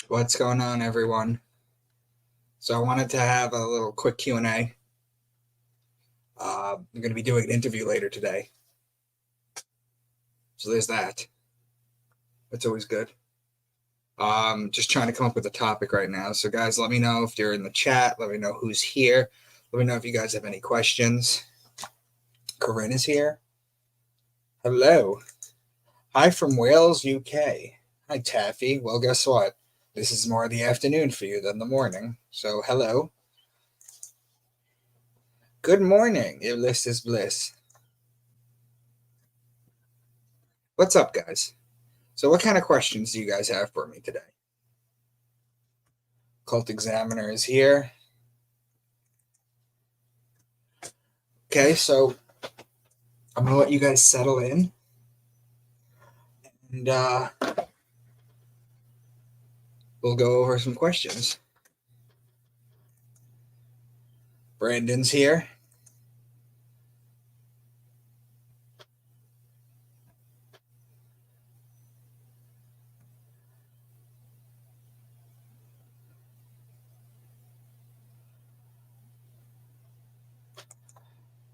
What's going on, everyone? So I wanted to have a little quick Q&A. I'm going to be doing an interview later today. So there's that. That's always good. Just trying to come up with a topic right now. So guys, let me know if you're in the chat. Let me know who's here. Let me know if you guys have any questions. Corinne is here. Hello. Hi from Wales, UK. Hi, Taffy. Well, guess what? This is more the afternoon for you than the morning. So hello. Good morning. Your list is bliss. What's up, guys? So, what kind of questions do you guys have for me today? Cult Examiner is here. Okay, so I'm going to let you guys settle in. And we'll go over some questions. Brandon's here.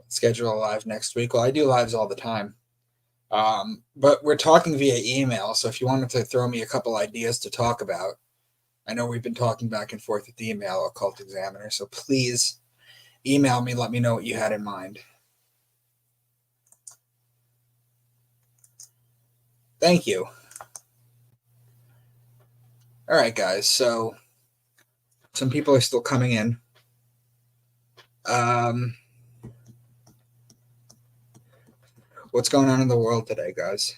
Schedule a live next week. Well, I do lives all the time. But we're talking via email. So if you wanted to throw me a couple ideas to talk about, I know we've been talking back and forth with the email, Occult Examiner. So please email me. Let me know what you had in mind. Thank you. All right, guys. So some people are still coming in. What's going on in the world today, guys?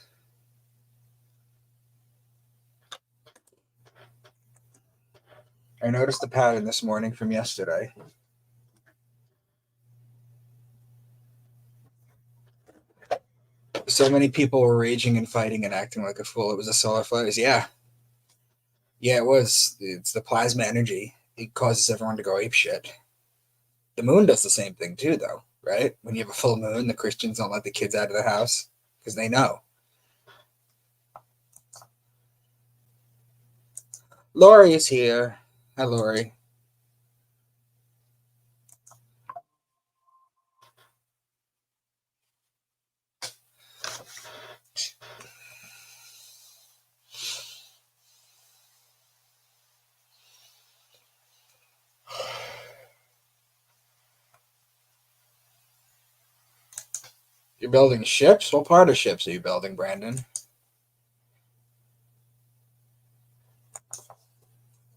I noticed the pattern this morning from yesterday. So many people were raging and fighting and acting like a fool. It was a solar flares. Yeah. Yeah, it was. It's the plasma energy. It causes everyone to go ape shit. The moon does the same thing too, though, right? When you have a full moon, the Christians don't let the kids out of the house because they know. Lori is here. Hi, Lori. You're building ships? What part of ships are you building, Brandon?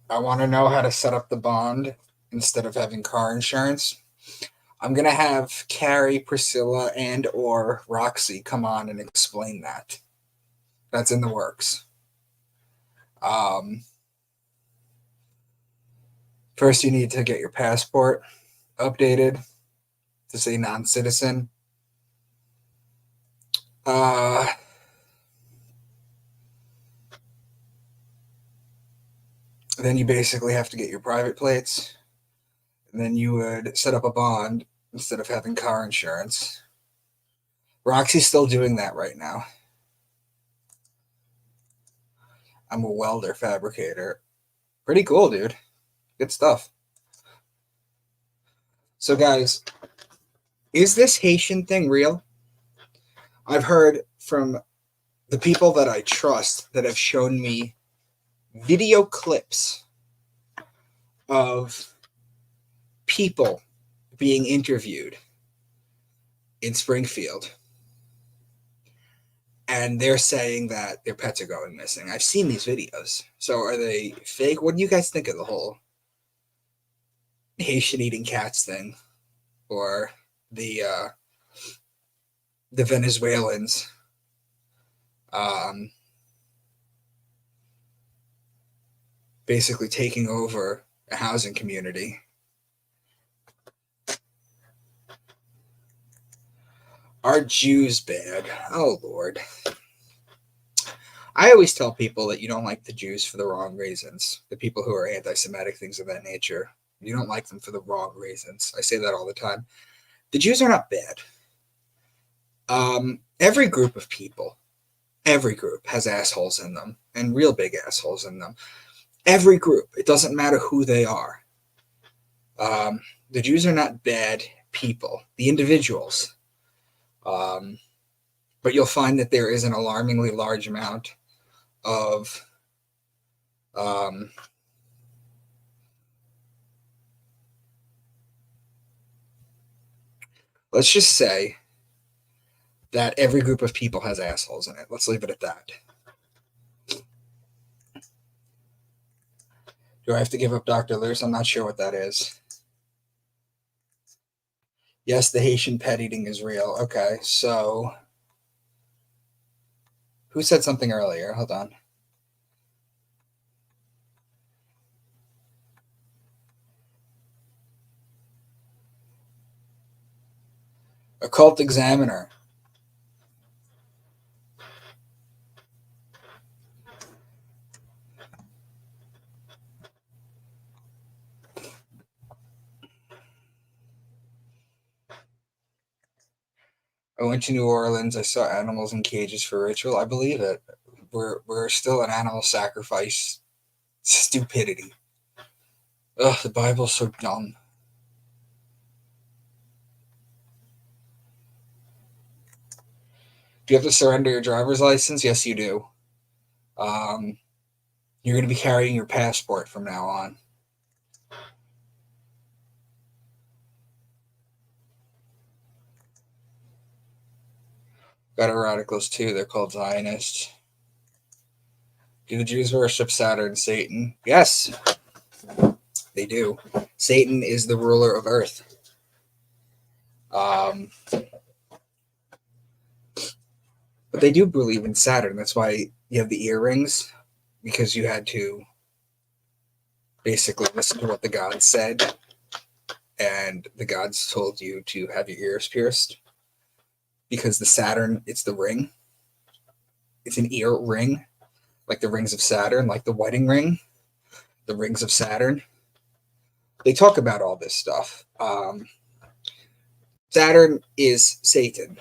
I want to know how to set up the bond instead of having car insurance. I'm gonna have Carrie, Priscilla, and or Roxy come on and explain that. That's in the works. Um, First, you need to get your passport updated to say non-citizen. Uh, then you basically have to get your private plates. And then you would set up a bond instead of having car insurance. Roxy's still doing that right now. I'm a welder fabricator. Pretty cool, dude. Good stuff. So, guys, is this Haitian thing real? I've heard from the people that I trust that have shown me video clips of people being interviewed in Springfield. And they're saying that their pets are going missing. I've seen these videos. So are they fake? What do you guys think of the whole Haitian eating cats thing? Or the Venezuelans um, basically taking over a housing community? Are Jews bad? Oh, Lord. I always tell people that you don't like the Jews for the wrong reasons. The people who are anti Semitic, things of that nature. You don't like them for the wrong reasons. I say that all the time. The Jews are not bad. Every group of people, every group has assholes in them and real big assholes in them. Every group, it doesn't matter who they are. The Jews are not bad people, the individuals. But you'll find that there is an alarmingly large amount of let's just say that every group of people has assholes in it. Let's leave it at that. Do I have to give up Dr. Lewis? I'm not sure what that is. Yes, the Haitian pet eating is real. Okay, so who said something earlier? Hold on. Occult Examiner. I went to New Orleans. I saw animals in cages for ritual. I believe it. We're still an animal sacrifice stupidity. Ugh, the Bible's so dumb. Do you have to surrender your driver's license? Yes, you do. You're going to be carrying your passport from now on. Got radicals too. They're called Zionists. Do the Jews worship Saturn, Satan? Yes, they do. Satan is the ruler of Earth. But they do believe in Saturn. That's why you have the earrings, because you had to basically listen to what the gods said, and the gods told you to have your ears pierced, because the Saturn, it's the ring. It's an ear ring, like the rings of Saturn, like the wedding ring, the rings of Saturn. They talk about all this stuff. Saturn is Satan,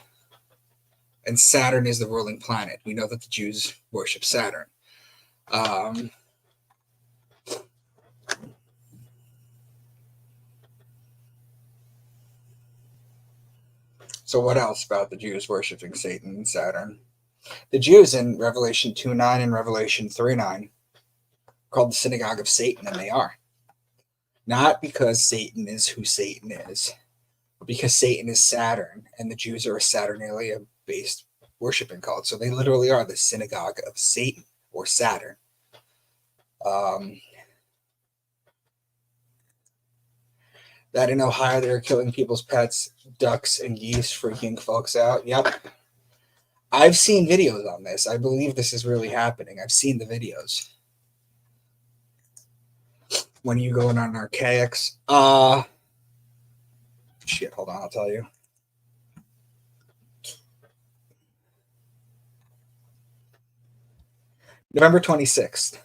and Saturn is the ruling planet. We know that the Jews worship Saturn. So what else about the Jews worshiping Satan and Saturn? The Jews in Revelation 2:9 and Revelation 3:9 called the synagogue of Satan, and they are. Not because Satan is who Satan is, but because Satan is Saturn, and the Jews are a Saturnalia-based worshiping cult. So they literally are the synagogue of Satan or Saturn. That in Ohio they're killing people's pets, ducks, and geese, freaking folks out. Yep. I've seen videos on this. I believe this is really happening. I've seen the videos. When you go in on Archaics, shit, hold on, I'll tell you. November 26th.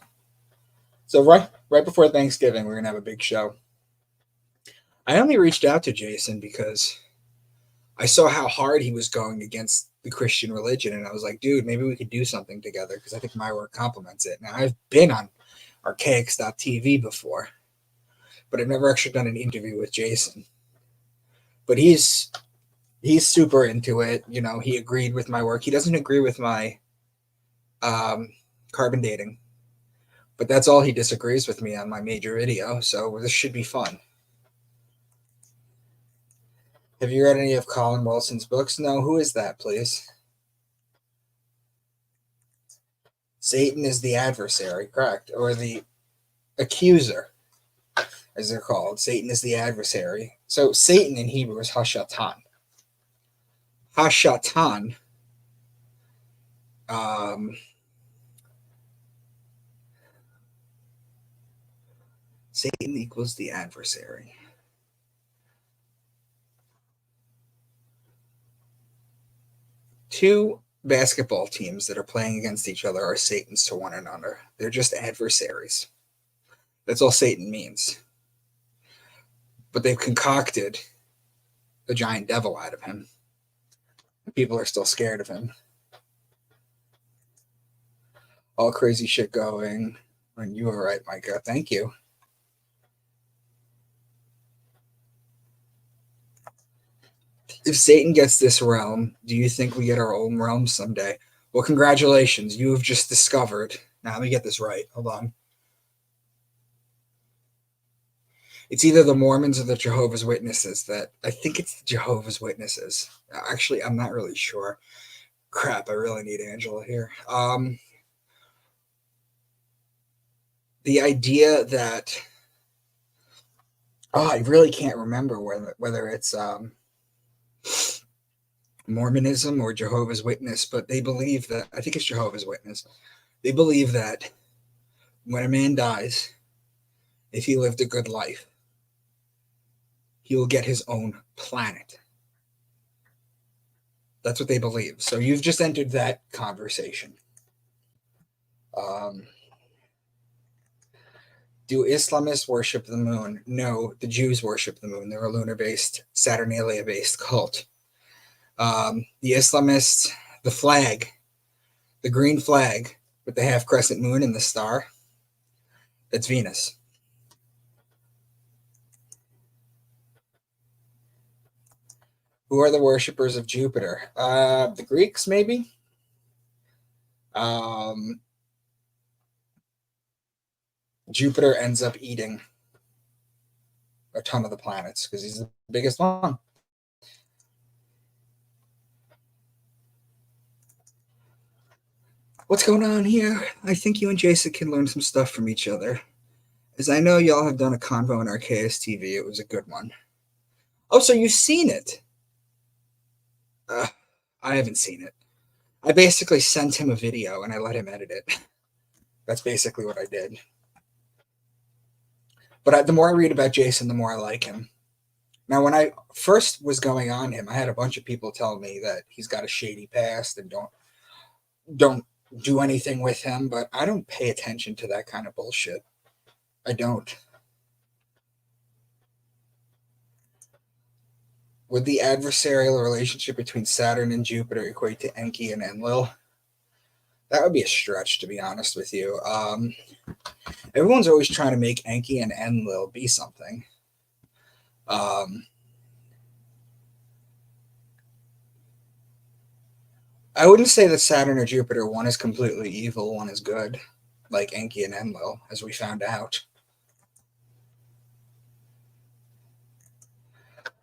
So right before Thanksgiving, we're gonna have a big show. I only reached out to Jason because I saw how hard he was going against the Christian religion, and I was like, dude, maybe we could do something together because I think my work complements it. Now, I've been on Archaics.tv before, but I've never actually done an interview with Jason. But he's super into it. You know, he agreed with my work. He doesn't agree with my carbon dating, but that's all he disagrees with me on my major video. So this should be fun. Have you read any of Colin Wilson's books? No. Who is that, please? Satan is the adversary, correct? Or the accuser, as they're called. Satan is the adversary. So Satan in Hebrew is Hashatan. Hashatan Satan equals the adversary. Two basketball teams that are playing against each other are Satans to one another. They're just adversaries. That's all Satan means. But they've concocted a giant devil out of him. People are still scared of him. All crazy shit going. And you were right, Micah. Thank you. If Satan gets this realm, do you think we get our own realm someday? Well, congratulations. You have just discovered. Now, let me get this right. Hold on. It's either the Mormons or the Jehovah's Witnesses that I think it's the Jehovah's Witnesses. Actually, I'm not really sure. Crap, I really need Angela here. The idea that I really can't remember whether it's Mormonism or Jehovah's Witness, but they believe that I think it's Jehovah's Witness. They believe that when a man dies, if he lived a good life, he will get his own planet. That's what they believe. So you've just entered that conversation. Do Islamists worship the moon? No, the Jews worship the moon. They're a lunar-based, Saturnalia-based cult. The Islamists, the flag, the green flag with the half crescent moon and the star, that's Venus. Who are the worshippers of Jupiter? The Greeks, maybe? Jupiter ends up eating a ton of the planets because he's the biggest one. What's going on here? I think you and Jason can learn some stuff from each other. As I know y'all have done a convo on Archaeus TV. It was a good one. Oh, so you've seen it? I haven't seen it. I basically sent him a video and I let him edit it. That's basically what I did. But the more I read about Jason, the more I like him. Now, when I first was going on him, I had a bunch of people tell me that he's got a shady past and don't do anything with him, but I don't pay attention to that kind of bullshit. I don't. Would the adversarial relationship between Saturn and Jupiter equate to Enki and Enlil? That would be a stretch, to be honest with you. Everyone's always trying to make Enki and Enlil be something. I wouldn't say that Saturn or Jupiter, one is completely evil, one is good, like Enki and Enlil, as we found out.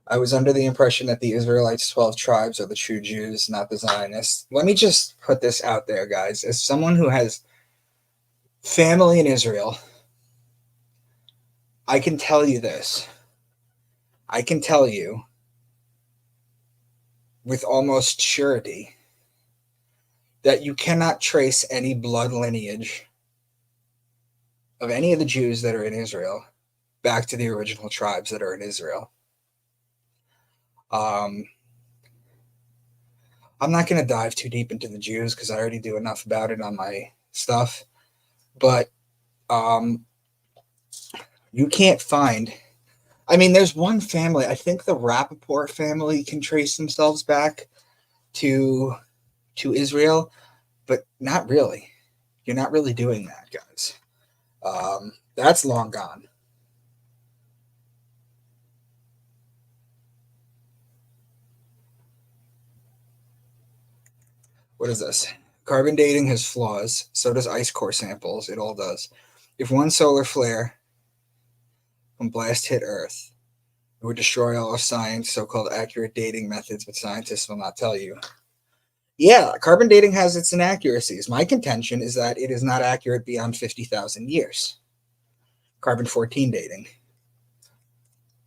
I was under the impression that the Israelites' 12 tribes are the true Jews, not the Zionists. Let me just put this out there, guys. As someone who has family in Israel, I can tell you this. I can tell you with almost surety that you cannot trace any blood lineage of any of the Jews that are in Israel back to the original tribes that are in Israel. I'm not going to dive too deep into the Jews because I already do enough about it on my stuff. But you can't find... I mean, there's one family. I think the Rappaport family can trace themselves back to Israel, but not really. You're not really doing that, guys. That's long gone. What is this? Carbon dating has flaws. So does ice core samples. It all does. If one solar flare from blast hit Earth, it would destroy all of science, so-called accurate dating methods, but scientists will not tell you. Yeah, carbon dating has its inaccuracies. My contention is that it is not accurate beyond 50,000 years. Carbon-14 dating.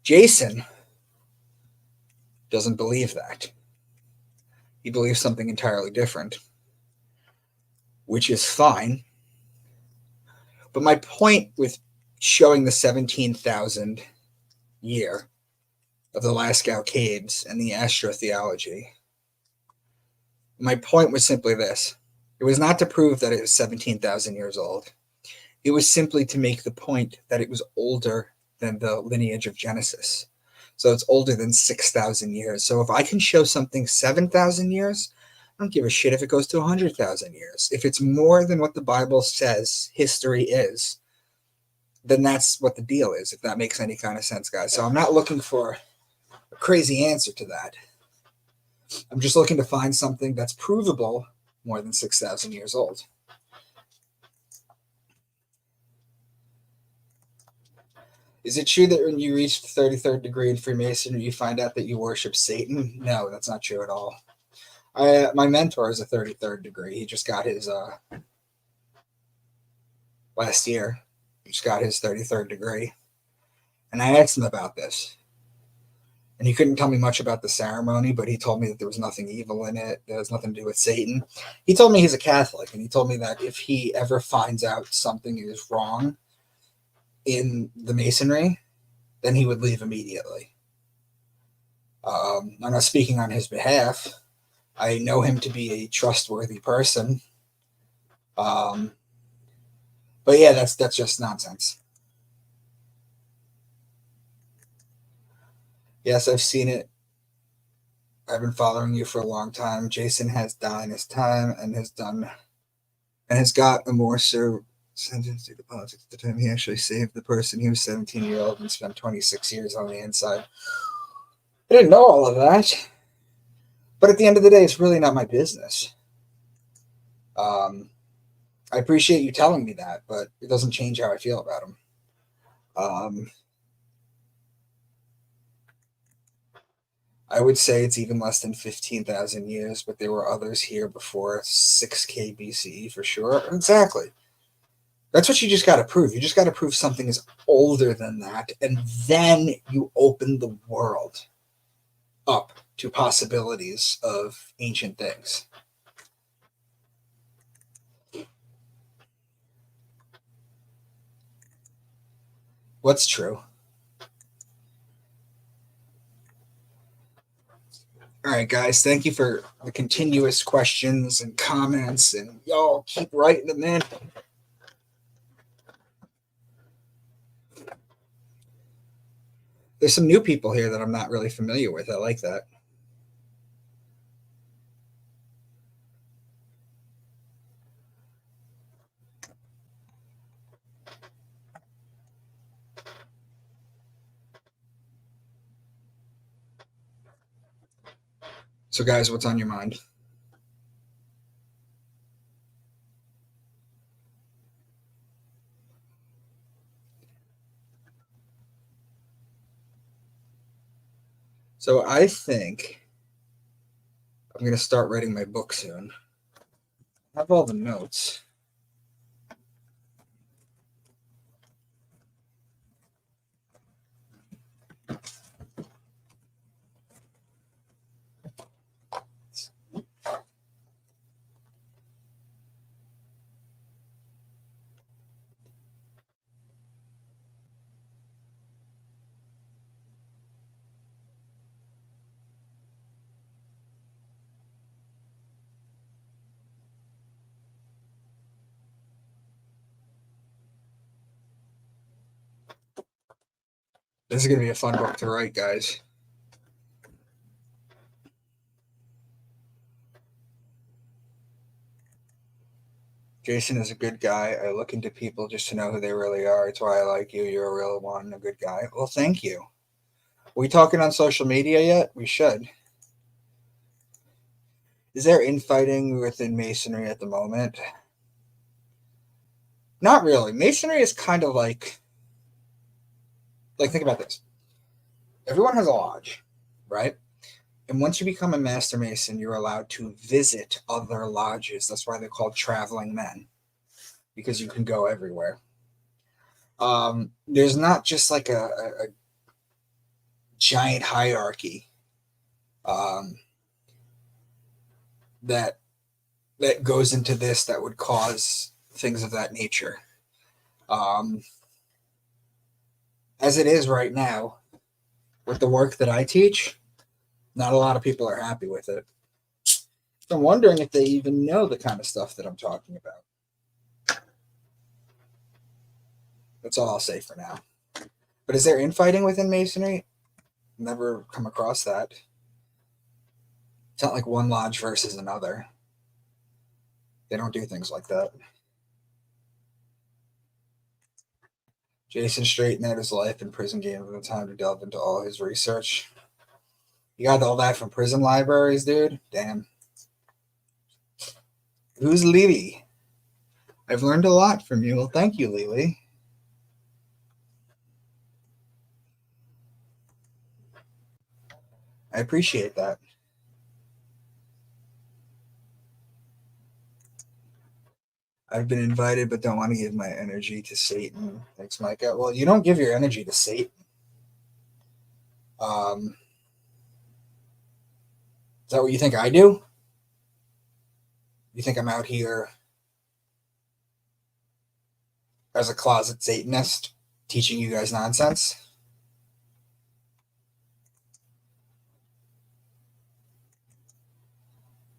Jason doesn't believe that. He believes something entirely different, which is fine. But my point with showing the 17,000 year of the Lascaux Caves and the astrotheology, my point was simply this. It was not to prove that it was 17,000 years old. It was simply to make the point that it was older than the lineage of Genesis. So it's older than 6,000 years. So if I can show something 7,000 years, I don't give a shit if it goes to 100,000 years. If it's more than what the Bible says history is, then that's what the deal is, if that makes any kind of sense, guys. So I'm not looking for a crazy answer to that. I'm just looking to find something that's provable more than 6,000 years old. Is it true that when you reach the 33rd degree in Freemasonry, you find out that you worship Satan? No, that's not true at all. My mentor is a 33rd degree. He just got his last year. He just got his 33rd degree. And I asked him about this. And he couldn't tell me much about the ceremony, but he told me that there was nothing evil in it. There was nothing to do with Satan. He told me he's a Catholic, and he told me that if he ever finds out something is wrong in the Masonry, then he would leave immediately. I'm not speaking on his behalf. I know him to be a trustworthy person. But yeah, that's just nonsense. Yes, I've seen it. I've been following you for a long time. Jason has done his time and has got a more so sentence to the politics at the time. He actually saved the person. He was 17-year-old and spent 26 years on the inside. I didn't know all of that. But at the end of the day, it's really not my business. I appreciate you telling me that, but it doesn't change how I feel about him. I would say it's even less than 15,000 years, but there were others here before 6K BCE for sure. Exactly. That's what you just got to prove. You just got to prove something is older than that, and then you open the world up to possibilities of ancient things. What's true? All right, guys, thank you for the continuous questions and comments, and y'all keep writing them in. There's some new people here that I'm not really familiar with. I like that. So, guys, what's on your mind? So, I think I'm going to start writing my book soon. I have all the notes. This is going to be a fun book to write, guys. Jason is a good guy. I look into people just to know who they really are. It's why I like you. You're a real one, a good guy. Well, thank you. Are we talking on social media yet? We should. Is there infighting within Masonry at the moment? Not really. Masonry is kind of like think about this. Everyone has a lodge, right? And once you become a master mason, you're allowed to visit other lodges. That's why they're called traveling men, because you can go everywhere. There's not just like a giant hierarchy that goes into this that would cause things of that nature. As it is right now, with the work that I teach, not a lot of people are happy with it. I'm wondering if they even know the kind of stuff that I'm talking about. That's all I'll say for now. But is there infighting within Masonry? Never come across that. It's not like one lodge versus another. They don't do things like that. Jason straightened out his life in prison, gave him the time to delve into all his research. You got all that from prison libraries, dude? Damn. Who's Lily? I've learned a lot from you. Well, thank you, Lily. I appreciate that. I've been invited, but don't want to give my energy to Satan. Thanks, Micah. Well, you don't give your energy to Satan. Is that what you think I do? You think I'm out here as a closet Satanist teaching you guys nonsense?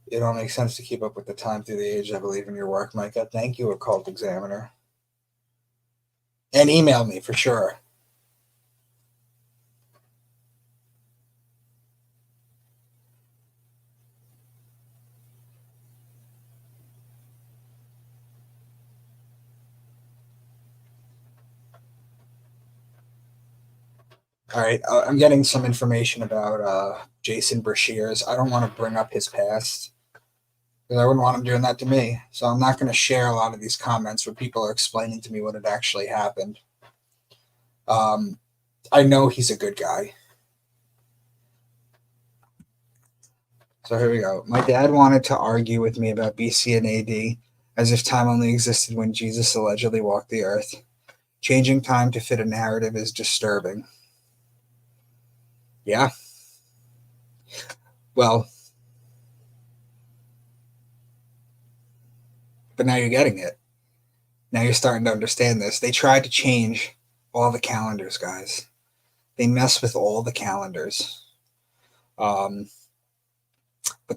It all makes sense to keep up with the time through the age. I believe in your work, Micah. Thank you, Occult Examiner. And email me for sure. All right, I'm getting some information about Jason Brashears. I don't want to bring up his past because I wouldn't want him doing that to me. So I'm not going to share a lot of these comments where people are explaining to me what had actually happened. I know he's a good guy. So here we go. My dad wanted to argue with me about BC and AD as if time only existed when Jesus allegedly walked the earth. Changing time to fit a narrative is disturbing. Yeah. Well, but now you're getting it. Now you're starting to understand this. They tried to change all the calendars, guys. They mess with all the calendars. But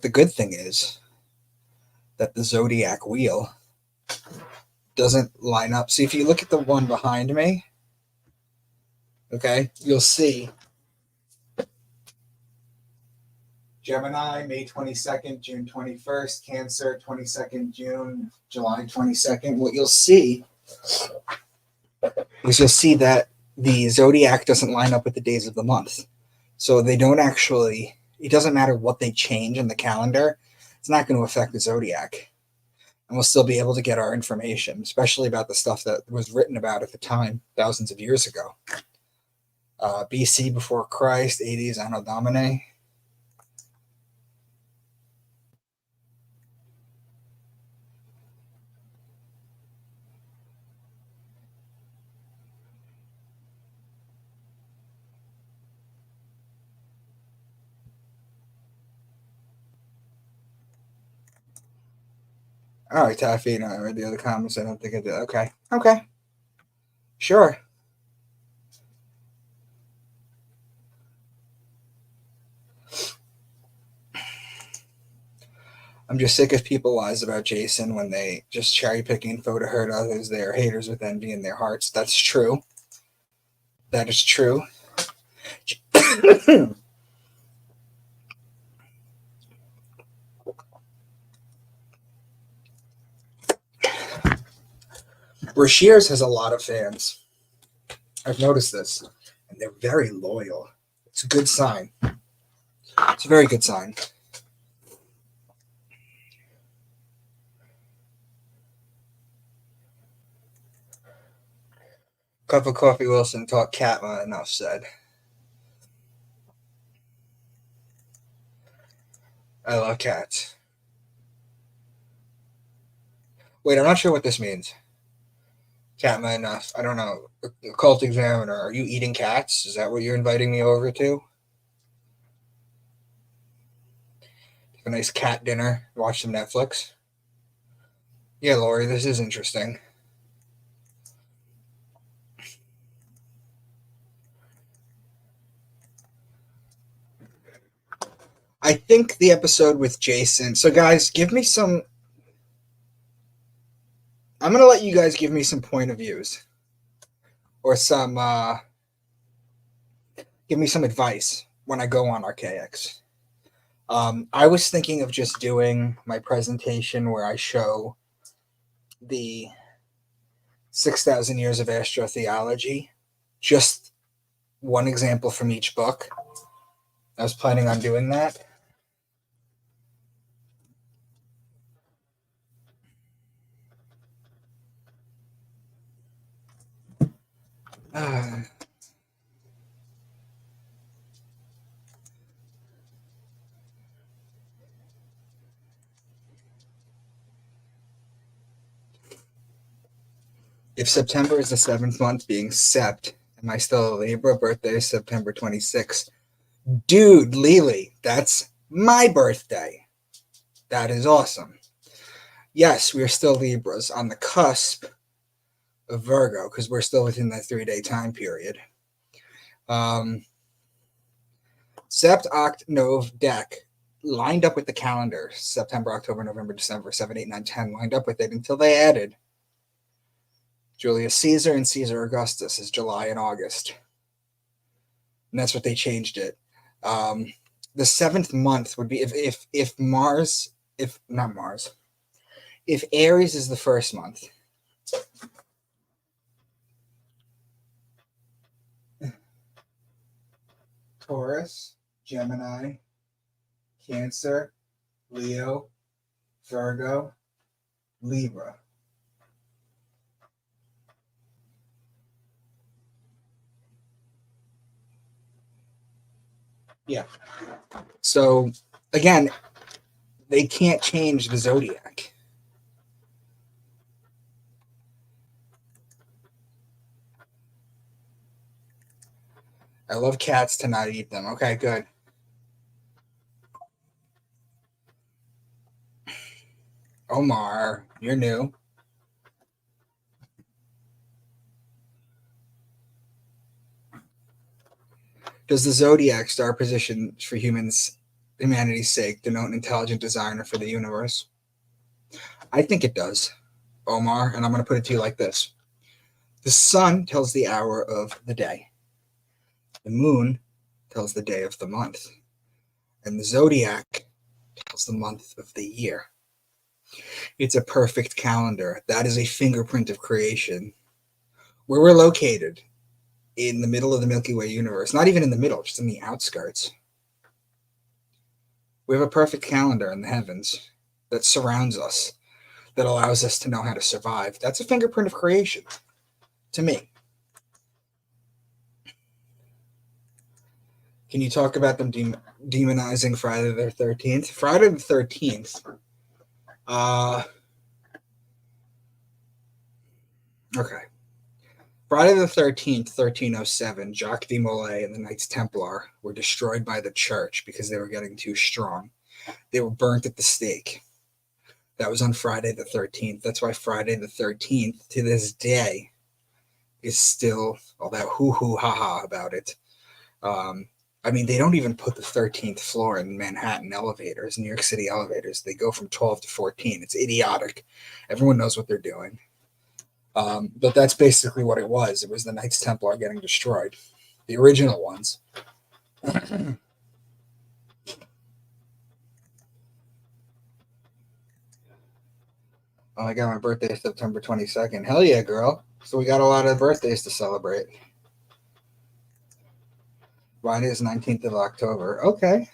the good thing is that the zodiac wheel doesn't line up. See, if you look at the one behind me, okay, you'll see Gemini, May 22nd, June 21st, Cancer, 22nd June, July 22nd. What you'll see is that the zodiac doesn't line up with the days of the month. So they don't actually, it doesn't matter what they change in the calendar, it's not going to affect the zodiac. And we'll still be able to get our information, especially about the stuff that was written about at the time, thousands of years ago. BC before Christ, 80s Anno Domini. All right, Taffy. I read the other comments. I don't think I did. Okay. Okay. Sure. I'm just sick of people lies about Jason when they just cherry pick info to hurt others. They are haters with envy in their hearts. That's true. That is true. Brashears has a lot of fans. I've noticed this, and they're very loyal. It's a good sign. It's a very good sign. Cup of coffee, Wilson. Talk Katma. Enough said. I love cats. Wait, I'm not sure what this means. Katma, enough. I don't know. Occult Examiner. Are you eating cats? Is that what you're inviting me over to? Have a nice cat dinner. Watch some Netflix. Yeah, Lori, this is interesting. I think the episode with Jason. So, guys, give me some. I'm going to let you guys give me some point of views or some. Give me some advice when I go on RKX. I was thinking of just doing my presentation where I show the 6,000 Years of Astrotheology. Just one example from each book. I was planning on doing that. If September is the seventh month, being Sept, am I still a Libra? Birthday is September 26th. Dude, Lily, that's my birthday. That is awesome. Yes, we are still Libras on the cusp of Virgo because we're still within that 3-day time period. Sept, Oct, Nov, Dec lined up with the calendar. September, October, November, December, 7, 8, 9, 10 lined up with it until they added Julius Caesar and Caesar Augustus is July and August. And that's what they changed it. The seventh month would be if Mars, if not Mars, if Aries is the first month. Taurus, Gemini, Cancer, Leo, Virgo, Libra. Yeah. So again, they can't change the zodiac. I love cats to not eat them. Okay, good. Omar, you're new. Does the zodiac star position for humanity's sake denote an intelligent designer for the universe? I think it does, Omar, and I'm going to put it to you like this. The sun tells the hour of the day. The moon tells the day of the month. And the zodiac tells the month of the year. It's a perfect calendar. That is a fingerprint of creation. Where we're located, in the middle of the Milky Way universe, not even in the middle, just in the outskirts. We have a perfect calendar in the heavens that surrounds us, that allows us to know how to survive. That's a fingerprint of creation, to me. Can you talk about them demonizing Friday the 13th? Friday the 13th. Okay. Friday the 13th, 1307, Jacques de Molay and the Knights Templar were destroyed by the church because they were getting too strong. They were burnt at the stake. That was on Friday the 13th. That's why Friday the 13th, to this day, is still all that hoo-hoo ha-ha about it. I mean, they don't even put the 13th floor in Manhattan elevators, New York City elevators. They go from 12 to 14. It's idiotic. Everyone knows what they're doing. But that's basically what it was. It was the Knights Templar getting destroyed. The original ones. Oh, I got my birthday September 22nd. Hell yeah, girl. So we got a lot of birthdays to celebrate. Mine is 19th of October. Okay.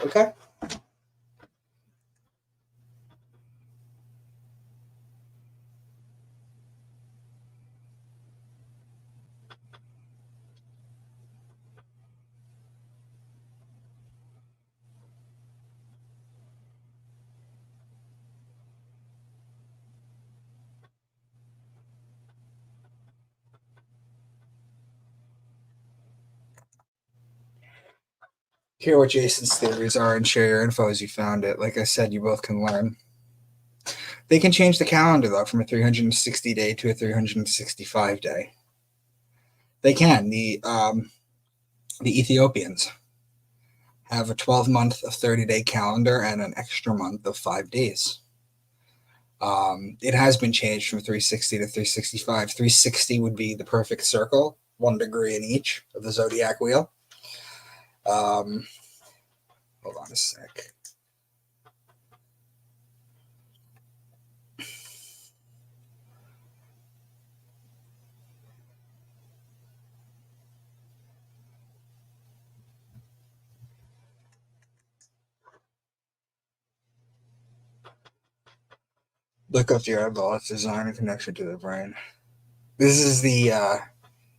Okay. Hear what Jason's theories are and share your info as you found it. Like I said, you both can learn. They can change the calendar, though, from a 360 day to a 365 day. They can. The Ethiopians have a 12-month of 30-day calendar and an extra month of 5 days. It has been changed from 360 to 365. 360 would be the perfect circle, 1 degree in each of the zodiac wheel. Um, hold on a sec. Look up your eyeballs, design and connection to the brain. This is the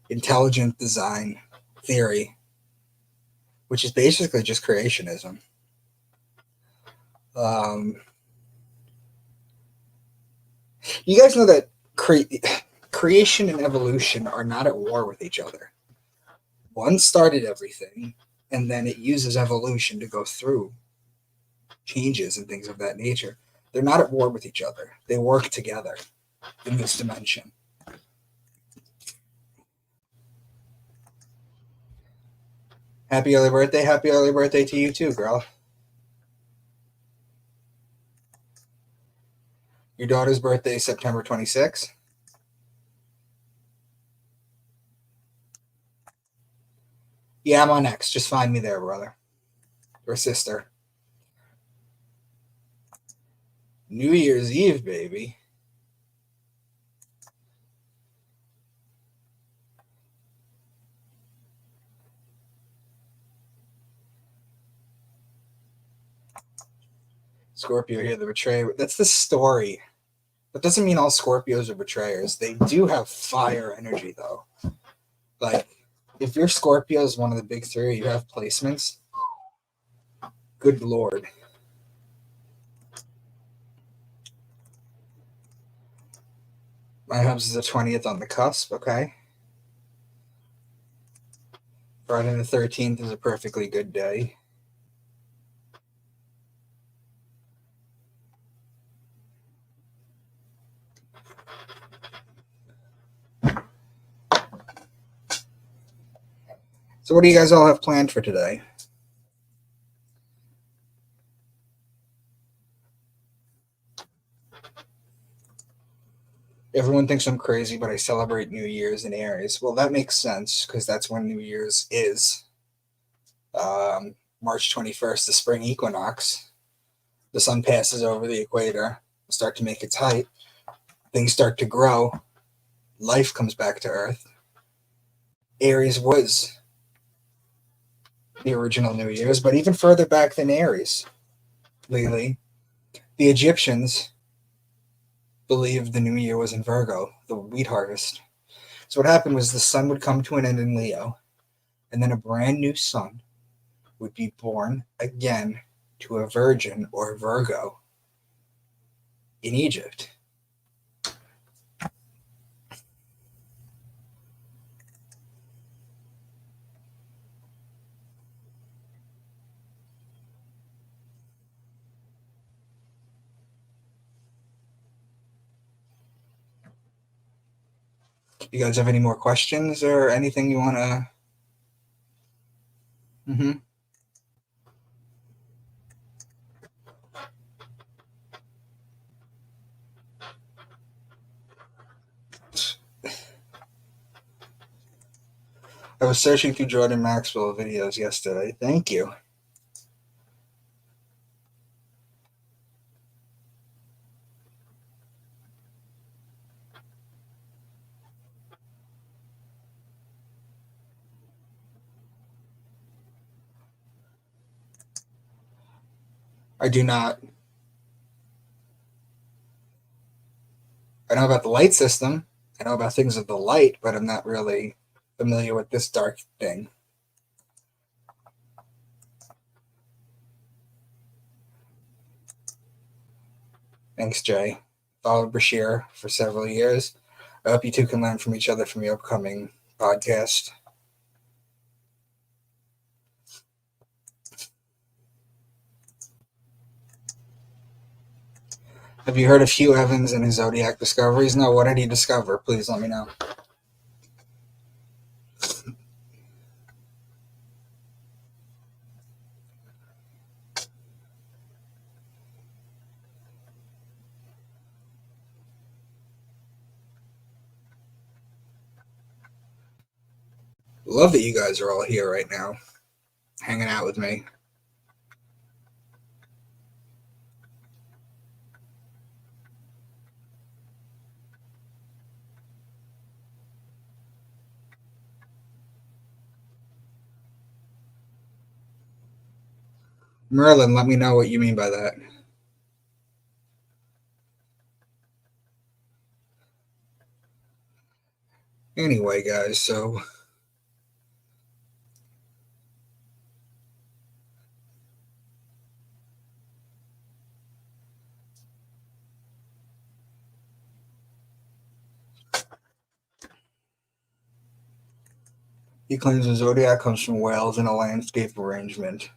intelligent design theory, which is basically just creationism. You guys know that creation and evolution are not at war with each other. One started everything, and then it uses evolution to go through changes and things of that nature. They're not at war with each other. They work together in this dimension. Happy early birthday. Happy early birthday to you too, girl. Your daughter's birthday is September 26th. Yeah, I'm on X. Just find me there, brother or sister. New Year's Eve, baby. Scorpio here, the betrayer. That's the story. That doesn't mean all Scorpios are betrayers. They do have fire energy, though. Like, if your Scorpio is one of the big three, you have placements. Good lord. My hubs is the 20th on the cusp, okay? Friday the 13th is a perfectly good day. So what do you guys all have planned for today? Everyone thinks I'm crazy, but I celebrate New Year's in Aries. Well, that makes sense because that's when New Year's is. March 21st, the spring equinox. The sun passes over the equator, start to make its height. Things start to grow. Life comes back to Earth. Aries was the original New Year's, but even further back than Aries, Lily, the Egyptians believed the New Year was in Virgo, the wheat harvest. So what happened was the sun would come to an end in Leo, and then a brand new sun would be born again to a virgin or Virgo in Egypt. You guys have any more questions or anything you want to? Mm-hmm. I was searching through Jordan Maxwell videos yesterday. Thank you. I do not. I know about the light system. I know about things of the light, but I'm not really familiar with this dark thing. Thanks, Jay. Followed Bashir for several years. I hope you two can learn from each other from your upcoming podcast. Have you heard of Hugh Evans and his Zodiac discoveries? No, what did he discover? Please let me know. Love that you guys are all here right now. hanging out with me. Merlin, let me know what you mean by that. Anyway, guys, so he claims the zodiac comes from Wales in a landscape arrangement.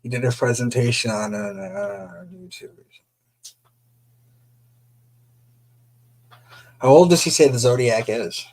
He did a presentation on YouTube. How old does he say the zodiac is?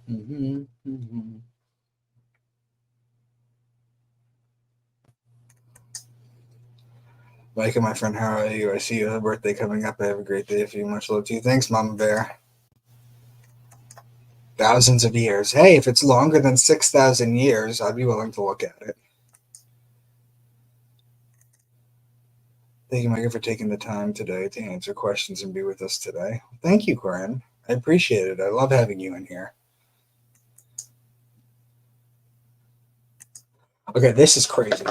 Mm-hmm, mm-hmm. Mike and my friend, how are you? I see you have a birthday coming up. I have a great day for you. Much love to you. Thanks, Mama Bear. Thousands of years. Hey, if it's longer than 6,000 years, I'd be willing to look at it. Thank you, Micah, for taking the time today to answer questions and be with us today. Thank you, Corinne. I appreciate it. I love having you in here. Okay, this is crazy.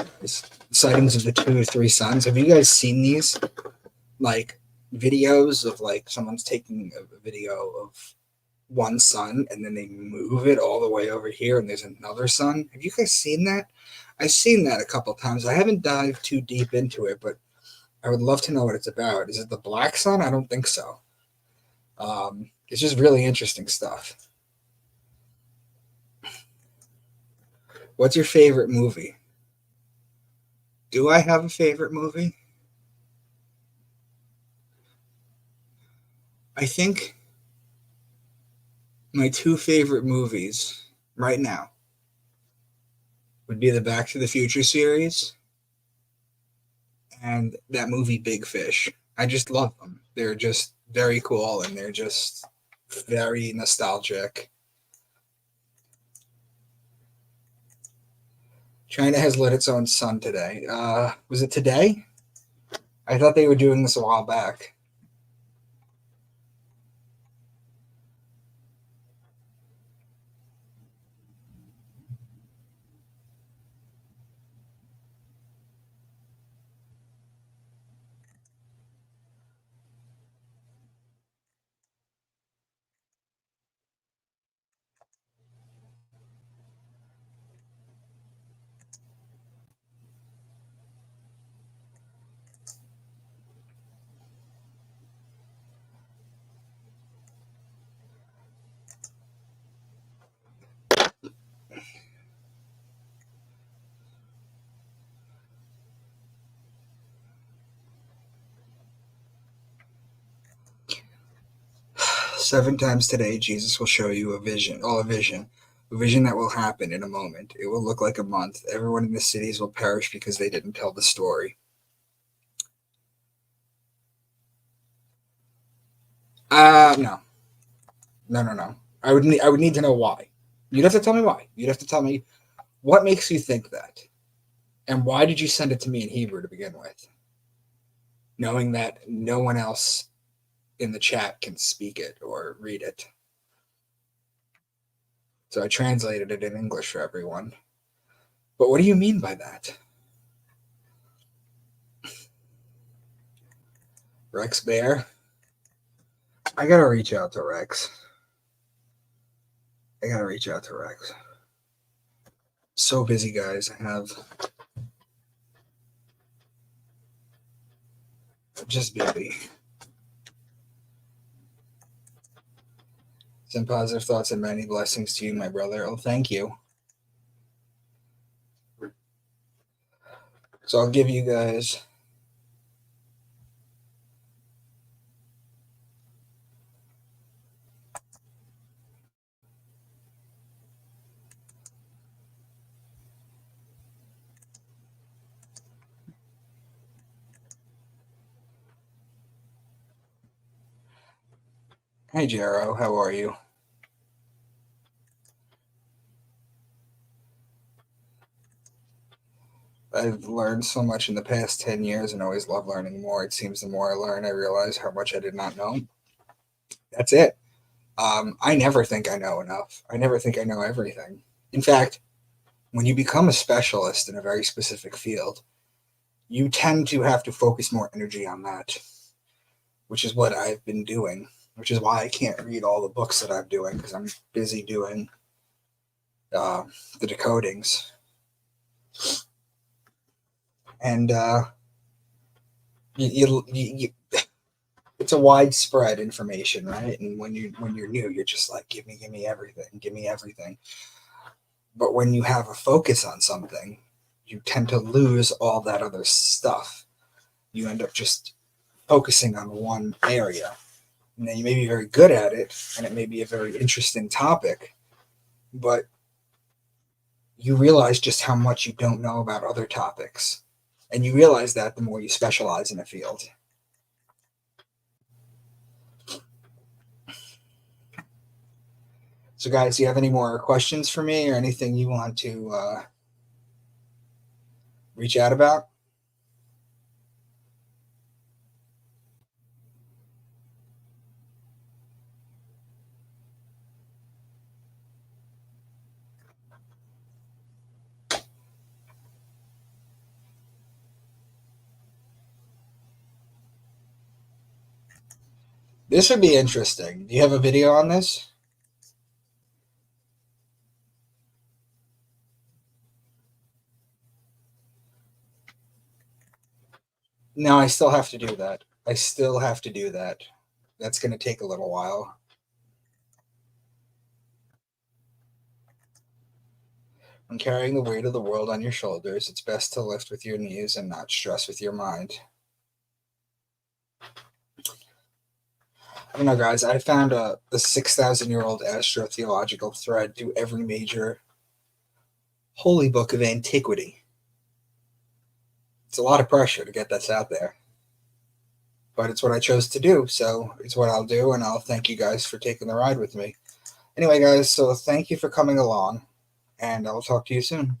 Sightings of the 2 or 3 suns. Have you guys seen these? Like videos of like someone's taking a video of one sun and then they move it all the way over here and there's another sun. Have you guys seen that? I've seen that a couple times. I haven't dived too deep into it, but I would love to know what it's about. Is it the black sun? I don't think so. It's just really interesting stuff. What's your favorite movie? Do I have a favorite movie? I think my 2 favorite movies right now would be the Back to the Future series and that movie Big Fish. I just love them. They're just very cool and they're just very nostalgic. China has lit its own sun today. Was it today? I thought they were doing this a while back. Seven times today, Jesus will show you a vision, a vision that will happen in a moment. It will look like a month. Everyone in the cities will perish because they didn't tell the story. No, no. I would need to know why. You'd have to tell me why. You'd have to tell me what makes you think that, and why did you send it to me in Hebrew to begin with, knowing that no one else in the chat can speak it or read it. So I translated it in English for everyone. But what do you mean by that? Rex Bear? I gotta reach out to Rex. So busy, guys. I have just busy. Send positive thoughts and many blessings to you, my brother. Oh, thank you. So I'll give you guys. Hey, Jero, how are you? I've learned so much in the past 10 years and always love learning more. It seems the more I learn, I realize how much I did not know. That's it. I never think I know enough. I never think I know everything. In fact, when you become a specialist in a very specific field, you tend to have to focus more energy on that, which is what I've been doing, which is why I can't read all the books that I'm doing because I'm busy doing the decodings. And it's a widespread information, right? And when you're new, you're just like, give me everything, give me everything. But when you have a focus on something, you tend to lose all that other stuff. You end up just focusing on one area. And then you may be very good at it, and it may be a very interesting topic, but you realize just how much you don't know about other topics. And you realize that the more you specialize in a field. So, guys, do you have any more questions for me or anything you want to reach out about? This would be interesting. Do you have a video on this? No, I still have to do that. I still have to do that. That's going to take a little while. When carrying the weight of the world on your shoulders, it's best to lift with your knees and not stress with your mind. I don't know, guys. I found the 6,000-year-old astrotheological thread to every major holy book of antiquity. It's a lot of pressure to get this out there, but it's what I chose to do, so it's what I'll do, and I'll thank you guys for taking the ride with me. Anyway, guys, so thank you for coming along, and I'll talk to you soon.